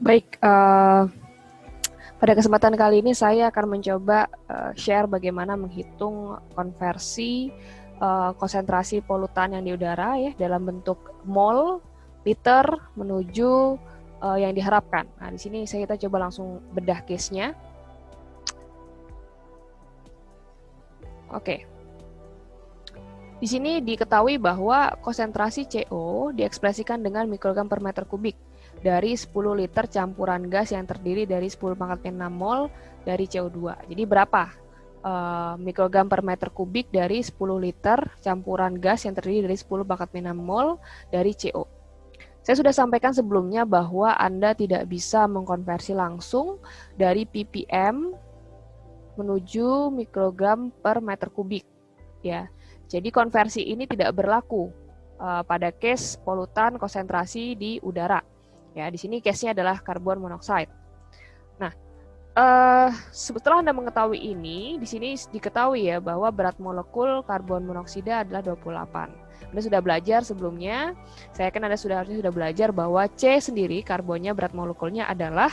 Baik, pada kesempatan kali ini saya akan mencoba share bagaimana menghitung konversi konsentrasi polutan yang di udara ya dalam bentuk mol, liter menuju yang diharapkan. Nah, di sini kita coba langsung bedah case-nya. Oke. Di sini diketahui bahwa konsentrasi CO diekspresikan dengan mikrogram per meter kubik dari 10 liter campuran gas yang terdiri dari 10 pangkat 6 mol dari CO2. Jadi berapa mikrogram per meter kubik dari 10 liter campuran gas yang terdiri dari 10 pangkat 6 mol dari CO. Saya sudah sampaikan sebelumnya bahwa Anda tidak bisa mengkonversi langsung dari ppm menuju mikrogram per meter kubik, ya. Jadi konversi ini tidak berlaku pada case polutan konsentrasi di udara. Ya, di sini case-nya adalah karbon monoksida. Nah, setelah Anda mengetahui ini, di sini diketahui ya bahwa berat molekul karbon monoksida adalah 28. Anda sudah belajar sebelumnya, saya yakin Anda harusnya sudah belajar bahwa C sendiri karbonnya berat molekulnya adalah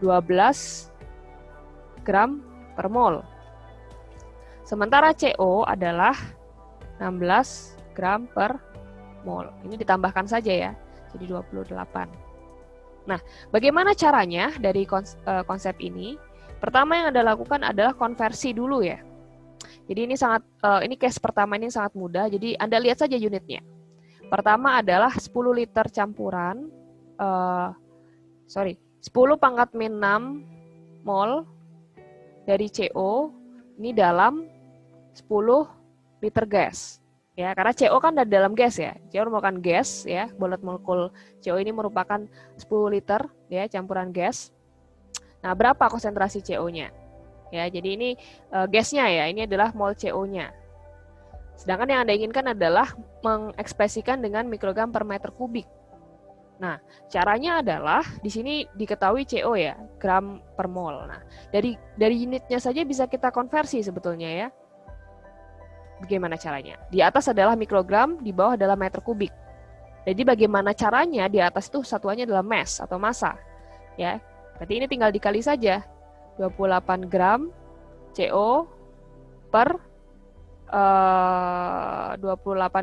12 gram per mol. Sementara CO adalah 16 gram per mol. Ini ditambahkan saja ya, jadi 28. Nah, bagaimana caranya dari konsep ini? Pertama yang Anda lakukan adalah konversi dulu ya. Jadi ini case pertama ini sangat mudah, jadi Anda lihat saja unitnya. Pertama adalah 10 liter campuran, 10 pangkat min 6 mol dari CO, ini dalam 10 liter gas, ya, karena CO kan ada dalam gas ya, CO merupakan gas ya, bolet molekul CO ini merupakan 10 liter ya, campuran gas. Nah, berapa konsentrasi CO-nya? Ya, jadi ini gasnya ya, ini adalah mol CO-nya. Sedangkan yang Anda inginkan adalah mengekspresikan dengan mikrogram per meter kubik. Nah, caranya adalah di sini diketahui CO ya, gram per mol. Nah, dari unitnya saja bisa kita konversi sebetulnya ya. Bagaimana caranya? Di atas adalah mikrogram, di bawah adalah meter kubik. Jadi bagaimana caranya? Di atas itu satuannya adalah mass atau massa. Ya. Berarti ini tinggal dikali saja. 28 gram CO per 28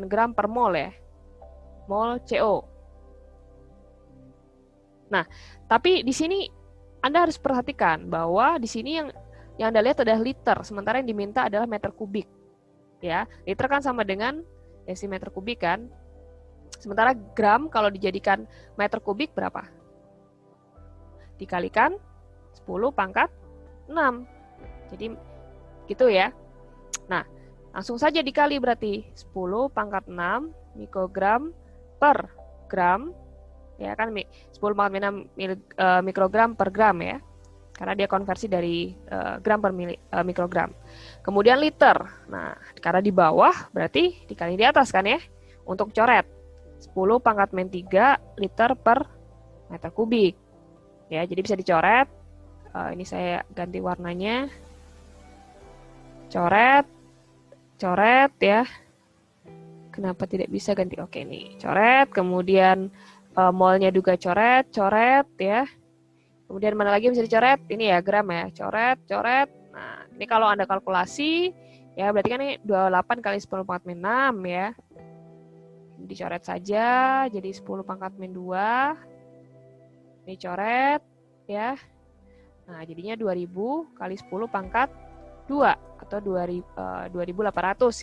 gram per mol ya. Mol CO. Nah, tapi di sini Anda harus perhatikan bahwa di sini yang Anda lihat adalah liter, sementara yang diminta adalah meter kubik. Ya, liter kan sama dengan desimeter kubik kan. Sementara gram kalau dijadikan meter kubik berapa? Dikalikan 10 pangkat 6. Jadi gitu ya. Nah, langsung saja dikali berarti 10 pangkat 6 mikrogram per gram. Ya kan 10 pangkat 6 mikrogram per gram ya. Karena dia konversi dari gram per mikrogram. Kemudian liter. Nah, karena di bawah berarti dikali di atas kan ya. Untuk coret 10 pangkat min 3 liter per meter kubik. Ya, jadi bisa dicoret. Ini saya ganti warnanya. Coret ya. Kenapa tidak bisa ganti? Oke nih, coret. Kemudian molnya juga coret ya. Kemudian mana lagi bisa dicoret? Ini ya gram ya, coret. Nah, ini kalau Anda kalkulasi, ya berarti kan ini 28 kali 10 pangkat min 6 ya. Dicoret saja, jadi 10 pangkat min 2. Ini coret ya. Nah, jadinya 2000 kali 10 pangkat 2 atau 2800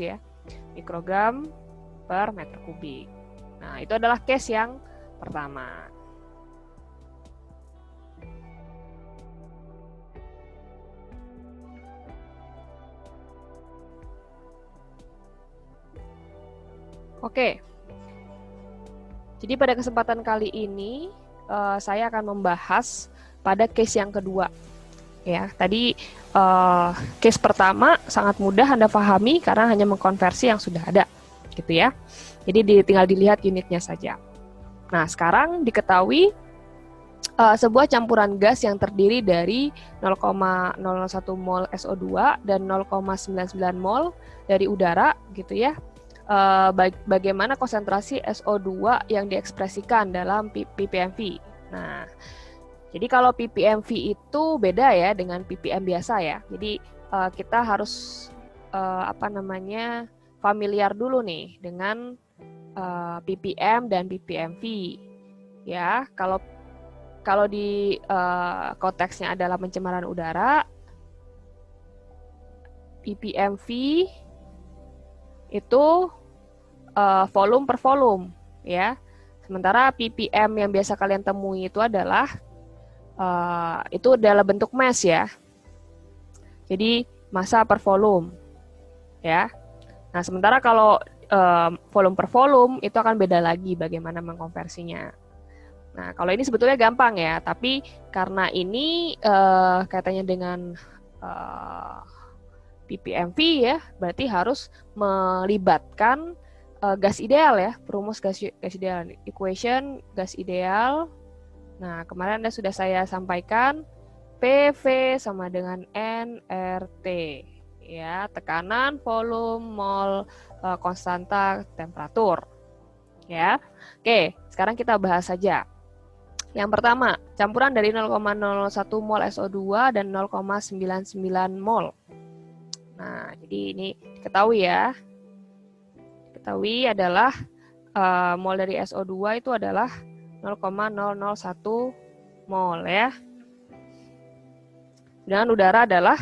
ya. Mikrogram per meter kubik. Nah, itu adalah case yang pertama. Oke, jadi pada kesempatan kali ini saya akan membahas pada case yang kedua. Ya, tadi case pertama sangat mudah Anda pahami karena hanya mengkonversi yang sudah ada, gitu ya. Jadi tinggal dilihat unitnya saja. Nah, sekarang diketahui sebuah campuran gas yang terdiri dari 0,01 mol SO2 dan 0,99 mol dari udara, gitu ya. Bagaimana konsentrasi SO2 yang diekspresikan dalam ppmv. Nah, Jadi kalau ppmv itu beda ya dengan ppm biasa ya. Jadi kita harus familiar dulu nih dengan ppm dan ppmv. Ya, kalau di konteksnya adalah pencemaran udara, ppmv itu volume per volume, ya. Sementara ppm yang biasa kalian temui itu adalah bentuk mass ya. Jadi massa per volume, ya. Nah, sementara kalau volume per volume itu akan beda lagi bagaimana mengkonversinya. Nah, kalau ini sebetulnya gampang ya, tapi karena ini kaitannya dengan ppmv ya, berarti harus melibatkan gas ideal ya, perumus gas ideal, equation gas ideal. Nah, kemarin sudah saya sampaikan PV sama dengan nRT ya, tekanan, volume, mol, konstanta, temperatur. Ya. Oke, sekarang kita bahas saja. Yang pertama, campuran dari 0,01 mol SO2 dan 0,99 mol. Nah, jadi ini diketahui ya. Diketahui adalah mol dari SO2 itu adalah 0,001 mol ya. Sedangkan udara adalah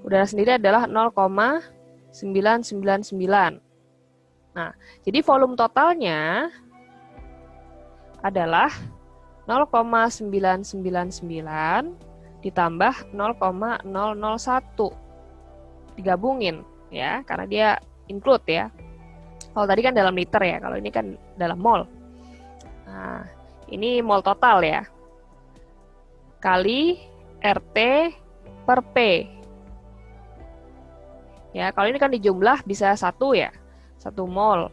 udara sendiri adalah 0,999. Nah, jadi volume totalnya adalah 0,999 ditambah 0,001. Digabungin ya, karena dia include ya. Kalau tadi kan dalam liter ya, kalau ini kan dalam mol. Nah, ini mol total ya. Kali RT per P. Ya, kalau ini kan dijumlah bisa 1 ya. 1 mol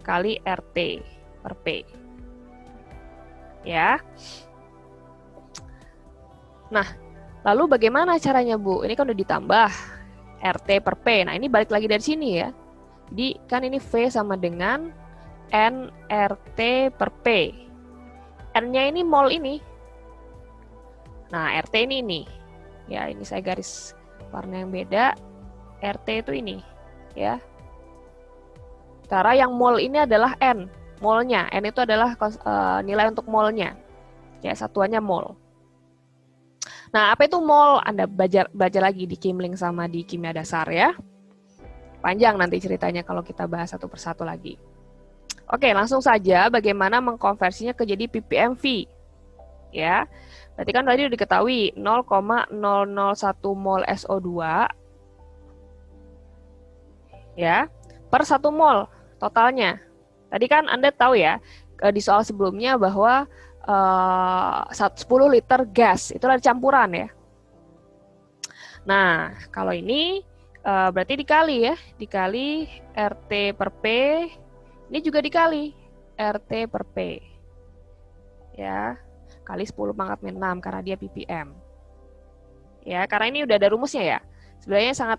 kali RT per P. Ya. Nah, lalu bagaimana caranya, Bu? Ini kan udah ditambah RT per P. Nah, ini balik lagi dari sini ya. Jadi, kan ini V sama dengan nRT per P. N-nya ini mol ini. Nah, RT ini. Ya, ini saya garis warna yang beda. RT itu ini. Ya. Cara yang mol ini adalah N. Molnya. N itu adalah nilai untuk molnya. Ya, satuannya mol. Nah, apa itu mol? Anda baca lagi di Kimling sama di kimia dasar ya. Panjang nanti ceritanya kalau kita bahas satu persatu lagi. Oke, langsung saja bagaimana mengkonversinya ke jadi ppmv. Ya. Berarti kan tadi udah diketahui 0,001 mol SO2 ya per 1 mol totalnya. Tadi kan Anda tahu ya di soal sebelumnya bahwa 10 liter gas itu adalah campuran ya. Nah, kalau ini berarti dikali ya, dikali RT per P, ini juga dikali RT per P. Ya, kali 10 pangkat min 6 karena dia ppm. Ya, karena ini udah ada rumusnya ya. Sebenarnya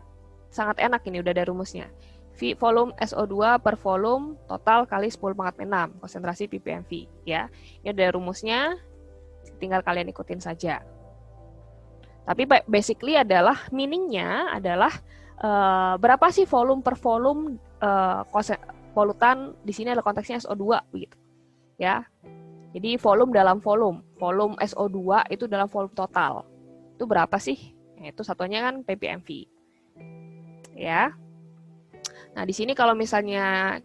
sangat enak ini udah ada rumusnya. V volume SO2 per volume total kali 10 pangkat min 6 konsentrasi ppmv ya. Ini ada rumusnya, tinggal kalian ikutin saja. Tapi basically adalah meaningnya adalah berapa sih volume per volume polutan di sini adalah konteksnya SO2 begitu. Ya. Jadi volume dalam volume. Volume SO2 itu dalam volume total. Itu berapa sih? Nah, itu satunya kan ppmv. Ya. Nah, di sini kalau misalnya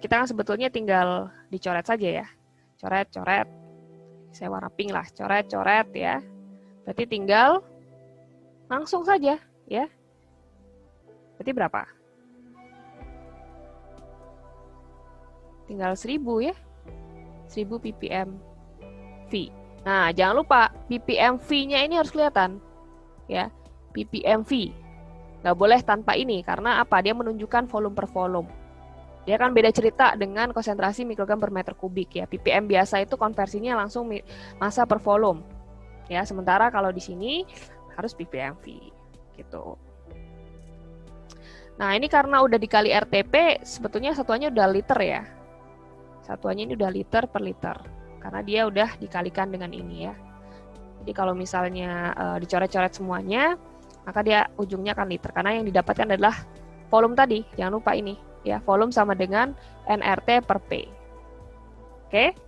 kita kan sebetulnya tinggal dicoret saja ya. Coret. Saya warna pink lah, coret ya. Berarti tinggal langsung saja ya. Berarti berapa? Tinggal 1000 ya. 1000 ppm V. Nah, jangan lupa ppm V-nya ini harus kelihatan. Ya, ppm V. Nggak boleh tanpa ini, karena apa? Dia menunjukkan volume per volume. Dia kan beda cerita dengan konsentrasi mikrogram per meter kubik ya. ppm biasa itu konversinya langsung massa per volume. Ya, sementara kalau di sini harus ppm V gitu. Nah, ini karena udah dikali RTP, sebetulnya satuannya udah liter ya. Satuannya ini udah liter per liter, karena dia udah dikalikan dengan ini ya. Jadi kalau misalnya dicoret-coret semuanya, maka dia ujungnya akan liter, karena yang didapatkan adalah volume tadi. Jangan lupa ini ya, volume sama dengan nRT per P. Oke,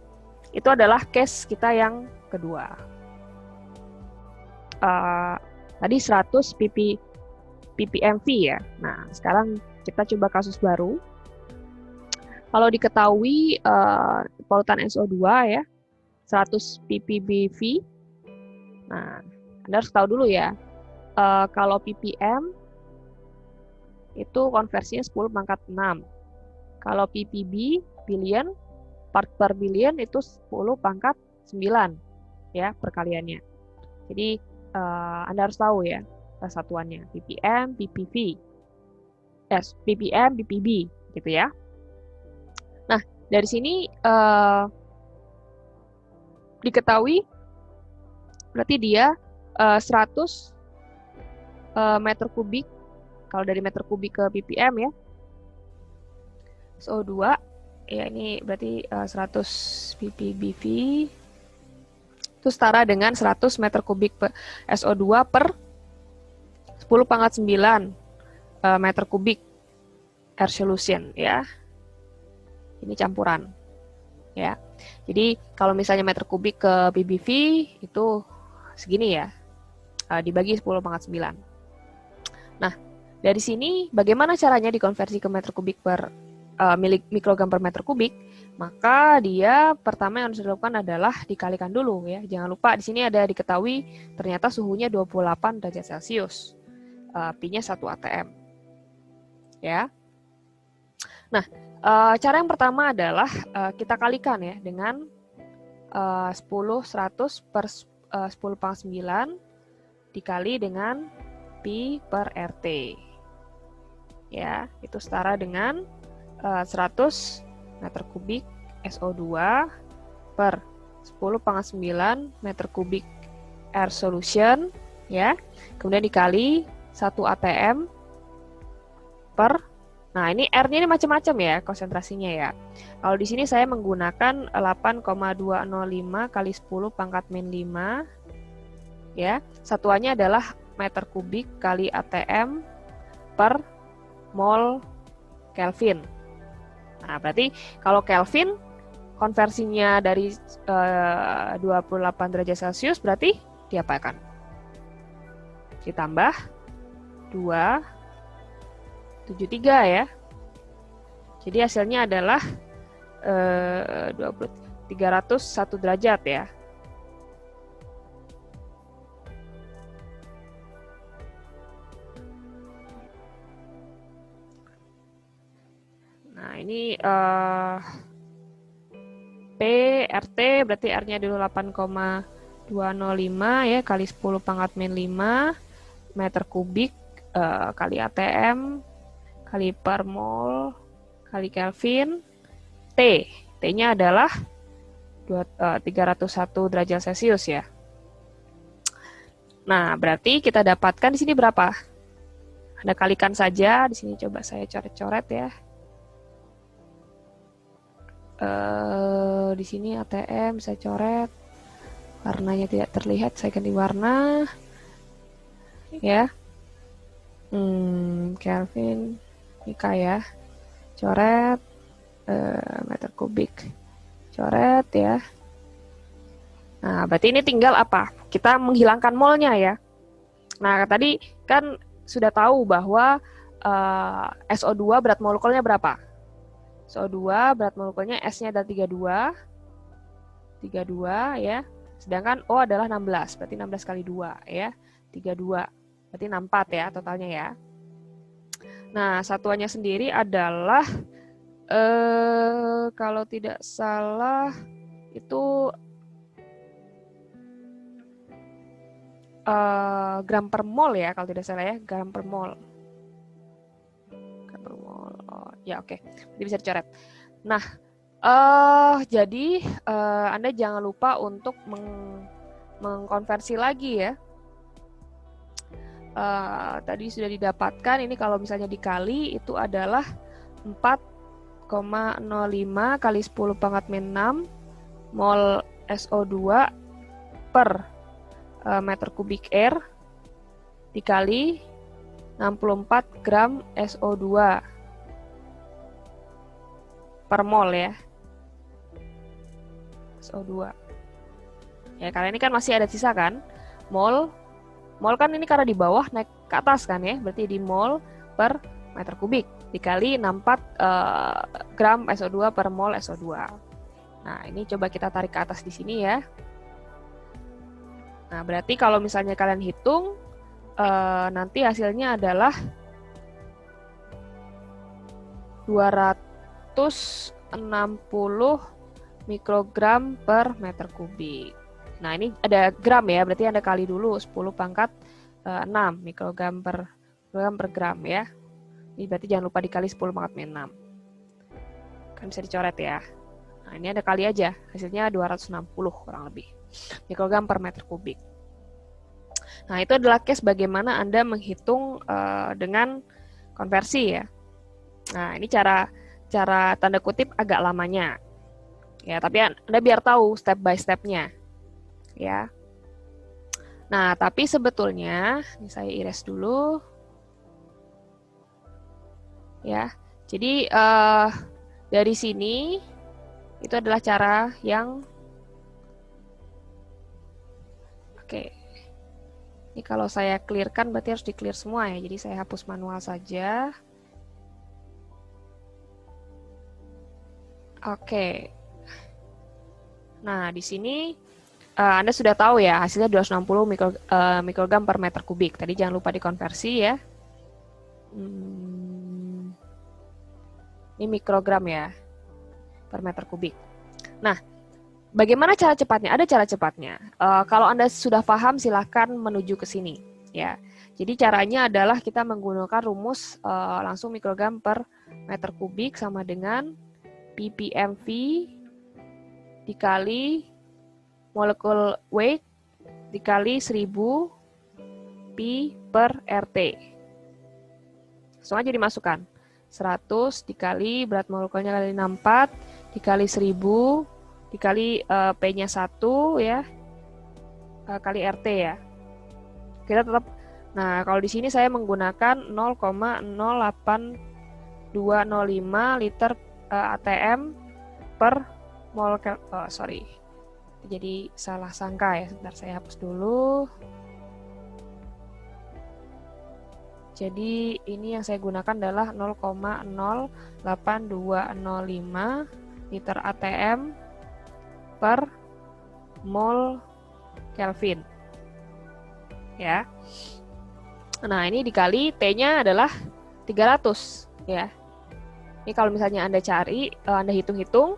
itu adalah case kita yang kedua. Tadi 100 ppmv ya. Nah, sekarang kita coba kasus baru. Kalau diketahui polutan SO2 ya, 100 ppbv. Nah, Anda harus tahu dulu ya, kalau ppm itu konversinya 10 pangkat 6. Kalau ppb, billion, part per billion itu 10 pangkat 9 ya perkaliannya. Jadi Anda harus tahu ya satuannya, ppm, ppv, ppm, ppb gitu ya. Nah, dari sini diketahui berarti dia 100 meter kubik, kalau dari meter kubik ke ppm ya, SO2 ya, ini berarti 100 ppbv itu setara dengan 100 meter kubik SO2 per 10 pangkat 9 meter kubik air solution ya. Ini campuran ya. Jadi kalau misalnya meter kubik ke ppbv itu segini ya, dibagi 10 pangkat 9. Nah, dari sini bagaimana caranya dikonversi ke meter kubik per mikrogram per meter kubik? Maka dia pertama yang harus dilakukan adalah dikalikan dulu ya. Jangan lupa di sini ada diketahui ternyata suhunya 28 derajat Celcius. Pi-nya 1 atm. Ya. Nah, cara yang pertama adalah kita kalikan ya dengan 10 100 per 10 pangkat 9 dikali dengan Pi per RT. Ya, itu setara dengan 100 meter kubik SO2 per 10 pangkat 9 meter kubik air solution ya. Kemudian dikali 1 atm per, nah ini R-nya ini macam-macam ya konsentrasinya ya. Kalau di sini saya menggunakan 8,205 kali 10 pangkat min 5 ya. Satuannya adalah meter kubik kali atm per mol Kelvin. Nah, berarti kalau Kelvin konversinya dari 28 derajat Celcius berarti diapakan? Ditambah 273 ya. Jadi hasilnya adalah 301 derajat ya. Nah, ini P, RT berarti R-nya dulu 8,205 ya kali 10 pangkat min 5 meter kubik kali atm kali per mol kali Kelvin. T-nya adalah 301 derajat Celcius ya. Nah, berarti kita dapatkan di sini berapa? Anda kalikan saja, di sini coba saya coret-coret ya. Di sini ATM saya coret, warnanya tidak terlihat, saya ganti warna ya. Kelvin Mika ya, coret meter kubik, coret ya. Nah, berarti ini tinggal apa? Kita menghilangkan molnya ya. Nah, tadi kan sudah tahu bahwa SO2 berat molekulnya berapa? SO2 berat molekulnya S-nya adalah 32 ya. Sedangkan O adalah 16, berarti 16 kali 2 ya. 32, berarti 64 ya totalnya ya. Nah, satuannya sendiri adalah kalau tidak salah itu gram per mol ya, kalau tidak salah ya, gram per mol. Oh, ya oke. Jadi bisa dicoret. Nah, jadi Anda jangan lupa untuk mengkonversi lagi ya. Tadi sudah didapatkan, ini kalau misalnya dikali itu adalah 4,5 0,05 kali 10 pangkat min 6 mol SO2 per meter kubik air dikali 64 gram SO2 per mol ya. SO2. Ya, karena ini kan masih ada sisa kan. Mol kan ini karena di bawah naik ke atas kan ya. Berarti di mol per meter kubik dikali 64 gram SO2 per mol SO2. Nah, ini coba kita tarik ke atas di sini ya. Nah, berarti kalau misalnya kalian hitung, nanti hasilnya adalah 260 mikrogram per meter kubik. Nah, ini ada gram ya, berarti Anda kali dulu 10 pangkat 6 mikrogram per gram ya. Ini berarti jangan lupa dikali 10 pangkat min 6. Kan bisa dicoret ya. Nah, ini ada kali aja, hasilnya 260 kurang lebih mikrogram per meter kubik. Nah, itu adalah case bagaimana Anda menghitung dengan konversi ya. Nah, ini cara tanda kutip agak lamanya. Ya, tapi Anda biar tahu step by step-nya. Ya. Nah, tapi sebetulnya, ini saya erase dulu. Ya. Jadi dari sini itu adalah cara yang oke. Ini kalau saya clearkan berarti harus di-clear semua ya. Jadi saya hapus manual saja. Oke. Nah, di sini Anda sudah tahu ya, hasilnya 260 mikrogram per meter kubik. Tadi jangan lupa dikonversi ya. Ini mikrogram ya, per meter kubik. Nah, bagaimana cara cepatnya? Ada cara cepatnya. Kalau Anda sudah paham, silahkan menuju ke sini. Ya. Jadi caranya adalah kita menggunakan rumus langsung mikrogram per meter kubik sama dengan ppmv dikali molecule weight dikali 1000 pi per RT. Langsung aja dimasukkan. 100 dikali berat molekulnya kali 64 dikali 1000 dikali P-nya 1 ya. Kali RT ya. Kita tetap, nah kalau di sini saya menggunakan 0,08205 liter ATM per mol jadi salah sangka ya, sebentar saya hapus dulu. Jadi ini yang saya gunakan adalah 0,08205 liter ATM per mol Kelvin. Ya. Nah, ini dikali T-nya adalah 300 ya. Ini kalau misalnya Anda cari, Anda hitung-hitung,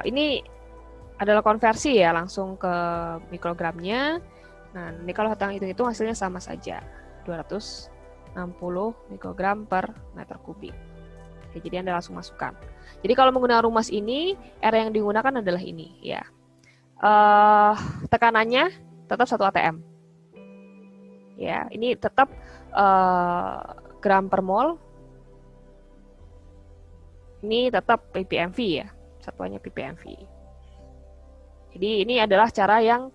ini adalah konversi ya, langsung ke mikrogramnya. Nah, ini kalau hitung-hitung hasilnya sama saja, 260 mikrogram per meter kubik. Oke, jadi Anda langsung masukkan. Jadi kalau menggunakan rumus ini, R yang digunakan adalah ini ya. Tekanannya tetap 1 atm. Ya, ini tetap gram per mol. Ini tetap ppmv ya, satuannya ppmv. Jadi ini adalah cara yang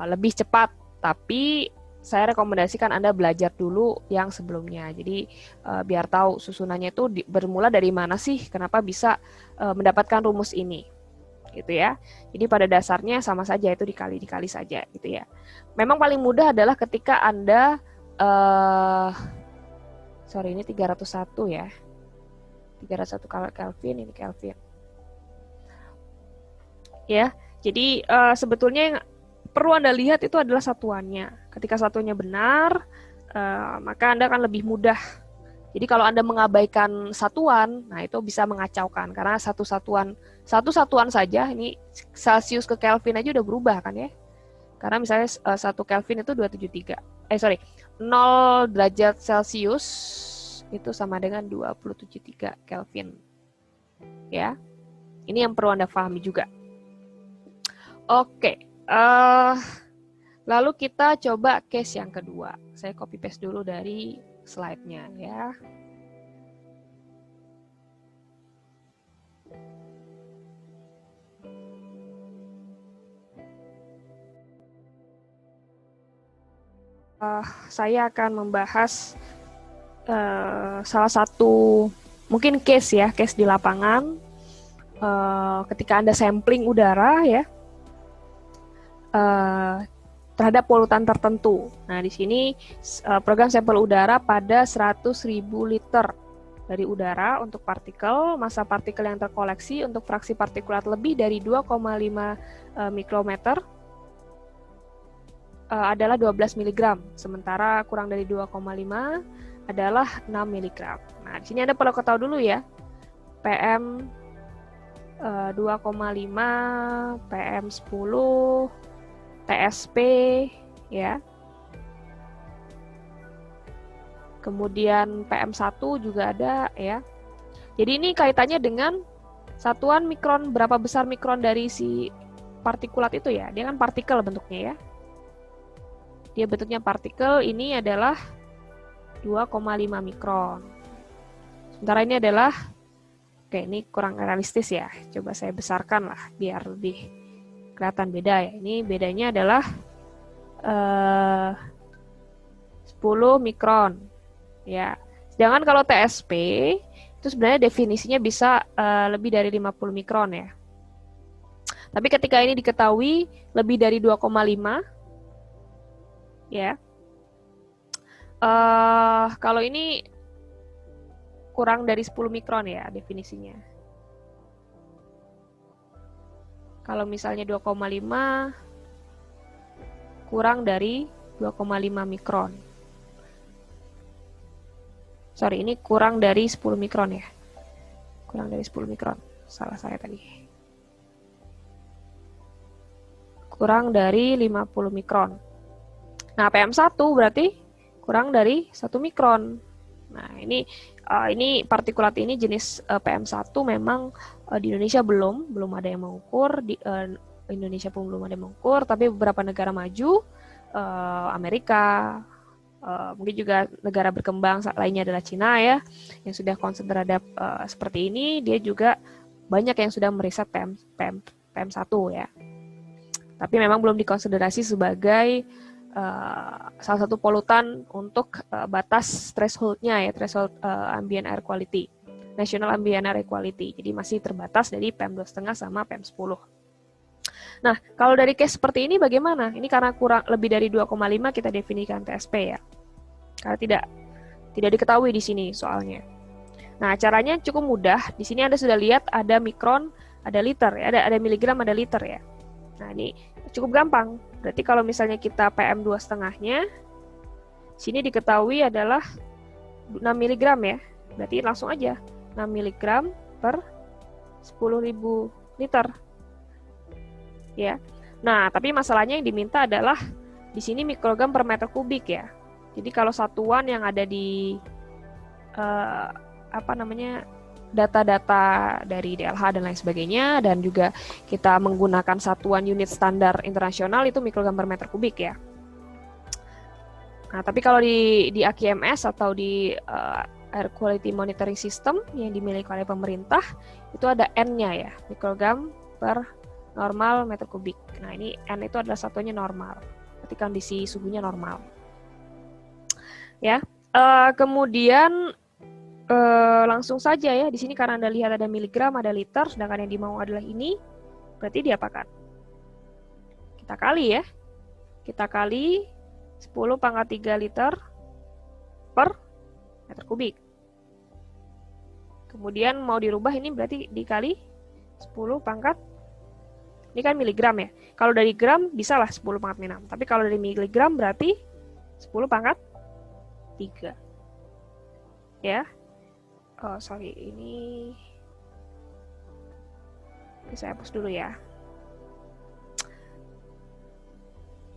lebih cepat, tapi saya rekomendasikan Anda belajar dulu yang sebelumnya. Jadi biar tahu susunannya itu bermula dari mana sih, kenapa bisa mendapatkan rumus ini, gitu ya. Jadi pada dasarnya sama saja, itu dikali-dikali saja, gitu ya. Memang paling mudah adalah ketika Anda, ini 301 ya. 301 Kelvin, ini Kelvin. Ya, jadi sebetulnya yang perlu Anda lihat itu adalah satuannya. Ketika satuannya benar, maka Anda akan lebih mudah. Jadi kalau Anda mengabaikan satuan, nah itu bisa mengacaukan. Karena satu satuan saja, ini Celsius ke Kelvin aja udah berubah kan ya. Karena misalnya 1 Kelvin itu 273. 0 derajat Celsius itu sama dengan 273 Kelvin. Ya. Ini yang perlu Anda pahami juga. Oke. Lalu kita coba case yang kedua. Saya copy paste dulu dari slide-nya ya. Saya akan membahas salah satu mungkin case di lapangan ketika Anda sampling udara ya terhadap polutan tertentu. Nah, di sini program sampel udara pada 100.000 liter dari udara untuk partikel, massa partikel yang terkoleksi untuk fraksi partikulat lebih dari 2,5 mikrometer adalah 12 mg, sementara kurang dari 2,5 adalah 6 mg. Nah, di sini Anda perlu ketahui dulu ya, PM 2,5, PM 10, TSP, ya. Kemudian PM1 juga ada, ya. Jadi ini kaitannya dengan satuan mikron, berapa besar mikron dari si partikulat itu ya. Dia kan partikel bentuknya ya. Dia bentuknya partikel, ini adalah 2,5 mikron. Sementara ini adalah, oke ini kurang realistis ya, coba saya besarkan lah biar lebih kelihatan beda ya. Ini bedanya adalah 10 mikron ya. Sedangkan kalau TSP itu sebenarnya definisinya bisa lebih dari 50 mikron ya. Tapi ketika ini diketahui lebih dari 2,5 ya. Kalau ini kurang dari 10 mikron ya definisinya. Kalau misalnya 2,5 kurang dari 2,5 mikron. Sorry, ini kurang dari 10 mikron ya. Kurang dari 10 mikron. Salah saya tadi. Kurang dari 50 mikron. Nah, PM1 berarti kurang dari 1 mikron. Nah, ini partikulat ini jenis PM1 memang di Indonesia belum ada yang mengukur, di Indonesia pun belum ada yang mengukur, tapi beberapa negara maju, Amerika, mungkin juga negara berkembang lainnya adalah Cina ya, yang sudah concern terhadap seperti ini, dia juga banyak yang sudah meriset PM1 ya. Tapi memang belum dikonsiderasi sebagai salah satu polutan untuk batas threshold-nya ya, threshold ambient air quality, national ambient air quality. Jadi masih terbatas dari PM2,5 sama PM10. Nah, kalau dari case seperti ini bagaimana? Ini karena kurang lebih dari 2,5 kita definisikan TSP ya. Karena tidak diketahui di sini soalnya. Nah, caranya cukup mudah. Di sini Anda sudah lihat ada mikron, ada liter ya, ada miligram, ada liter ya. Nah, ini cukup gampang. Berarti kalau misalnya kita PM2,5-nya, sini diketahui adalah 6 mg ya. Berarti langsung aja 6 mg per 10.000 liter. Ya. Nah, tapi masalahnya yang diminta adalah di sini mikrogram per meter kubik ya. Jadi kalau satuan yang ada di data-data dari DLH dan lain sebagainya, dan juga kita menggunakan satuan unit standar internasional itu mikrogram per meter kubik ya. Nah, tapi kalau di AQMS atau di Air Quality Monitoring System yang dimiliki oleh pemerintah, itu ada N-nya ya, mikrogram per normal meter kubik. Nah, ini N itu adalah satuannya normal, berarti kondisi suhunya normal. Ya, kemudian langsung saja ya, di sini karena Anda lihat ada miligram, ada liter, sedangkan yang dimau adalah ini, berarti diapakan? Kita kali ya. Kita kali 10 pangkat 3 liter per meter kubik. Kemudian mau dirubah ini berarti dikali 10 pangkat, ini kan miligram ya. Kalau dari gram bisa lah 10 pangkat 6, tapi kalau dari miligram berarti 10 pangkat 3. Ya. Oh, sorry, ini saya hapus dulu ya.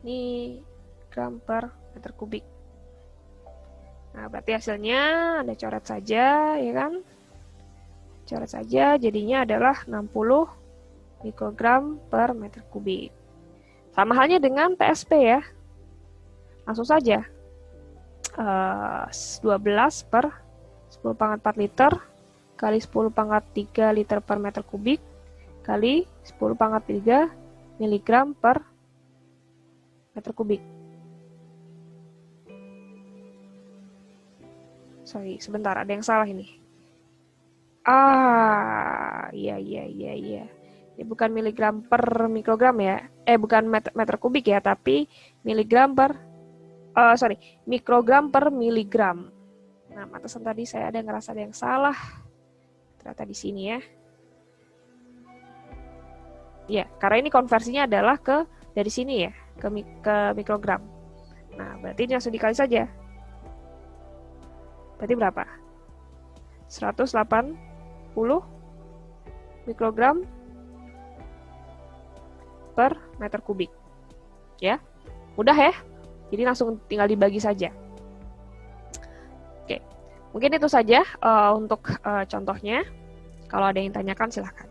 Ini gram per meter kubik. Nah, berarti hasilnya Anda coret saja, ya kan? Coret saja, jadinya adalah 60 mikrogram per meter kubik. Sama halnya dengan TSP ya. Langsung saja. 12 per 10 pangkat 4 liter kali 10 pangkat 3 liter per meter kubik kali 10 pangkat 3 miligram per meter kubik. Sorry, sebentar, ada yang salah ini. Iya. Ini bukan miligram per mikrogram ya. Bukan meter kubik ya, tapi miligram per, mikrogram per miligram. Nah, pantesan tadi saya ada ngerasa ada yang salah. Ternyata di sini ya. Ya, karena ini konversinya adalah dari sini ya, ke mikrogram. Nah, berarti ini langsung dikali saja. Berarti berapa? 180 mikrogram per meter kubik. Ya, mudah ya. Jadi langsung tinggal dibagi saja. Oke, mungkin itu saja untuk contohnya. Kalau ada yang tanyakan silahkan.